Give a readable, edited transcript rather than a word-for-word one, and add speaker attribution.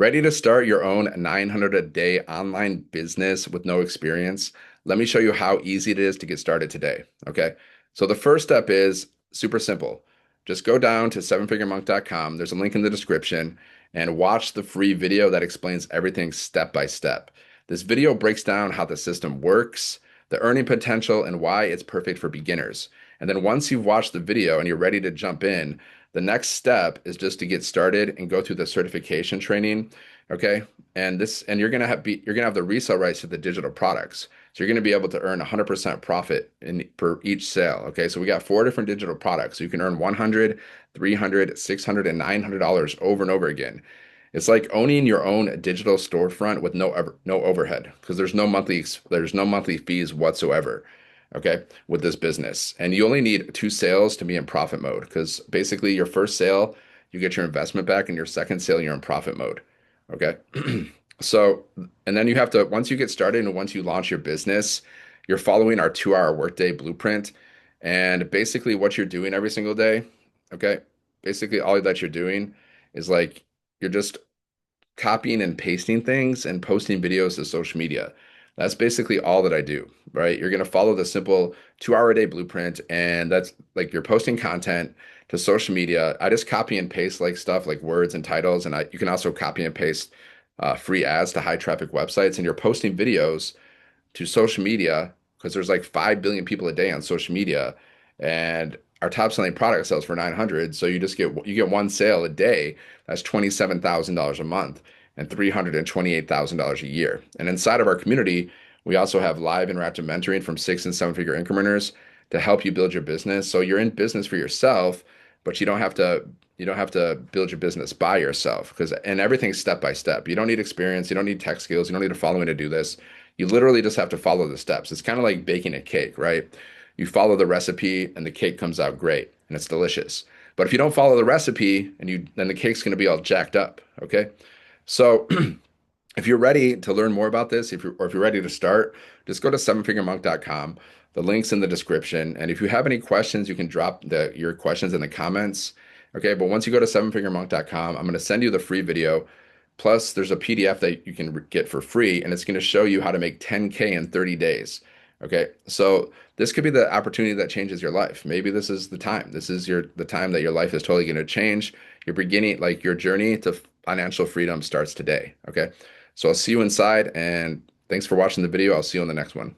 Speaker 1: Ready to start your own 900 a day online business with no experience? Let me show you how easy it is to get started today. Okay. So the first step is super simple. Just go down to sevenfiguremonk.com. There's a link in the description and watch the free video that explains everything step by step. This video breaks down how the system works, the earning potential, and why it's perfect for beginners. And then once you've watched the video and you're ready to jump in, the next step is just to get started and go through the certification training. Okay. And you're gonna have the resale rights to the digital products. So you're gonna be able to earn 100% profit per each sale. Okay. So we got four different digital products. So you can earn 100, 300, 600, and $900 over and over again. It's like owning your own digital storefront with no overhead because there's no monthly fees whatsoever. Okay, with this business, and you only need two sales to be in profit mode because basically your first sale you get your investment back, and your second sale you're in profit mode. Okay, so and then you have to once you get started and once you launch your business, you're following our 2 hour workday blueprint, and basically what you're doing every single day. Okay, basically all that you're doing is like you're just copying and pasting things and posting videos to social media. That's basically all that I do, right? You're going to follow the simple 2 hour a day blueprint, and that's like you're posting content to social media. I just copy and paste like stuff like words and titles, and you can also copy and paste free ads to high traffic websites, and you're posting videos to social media because there's like 5 billion people a day on social media, and our top selling product sells for 900. So you get one sale a day. That's $27,000 a month and $328,000 a year. And inside of our community, we also have live interactive mentoring from 6 and 7 figure income earners to help you build your business. So you're in business for yourself, but you don't have to build your business by yourself because and everything's step by step. You don't need experience, you don't need tech skills, you don't need to follow me to do this. You literally just have to follow the steps. It's kind of like baking a cake, right? You follow the recipe and the cake comes out great and it's delicious. But if you don't follow the recipe then the cake's going to be all jacked up, okay? So if you're ready to learn more about this, or if you're ready to start, just go to sevenfiguremonk.com. The link's in the description. And if you have any questions, you can drop your questions in the comments. Okay, but once you go to sevenfiguremonk.com, I'm going to send you the free video. Plus, there's a PDF that you can get for free, and it's going to show you how to make 10K in 30 days. Okay, so this could be the opportunity that changes your life. Maybe this is the time. This is the time that your life is totally going to change. You're beginning, like your journey to financial freedom starts today. Okay, so I'll see you inside, and thanks for watching the video. I'll see you on the next one.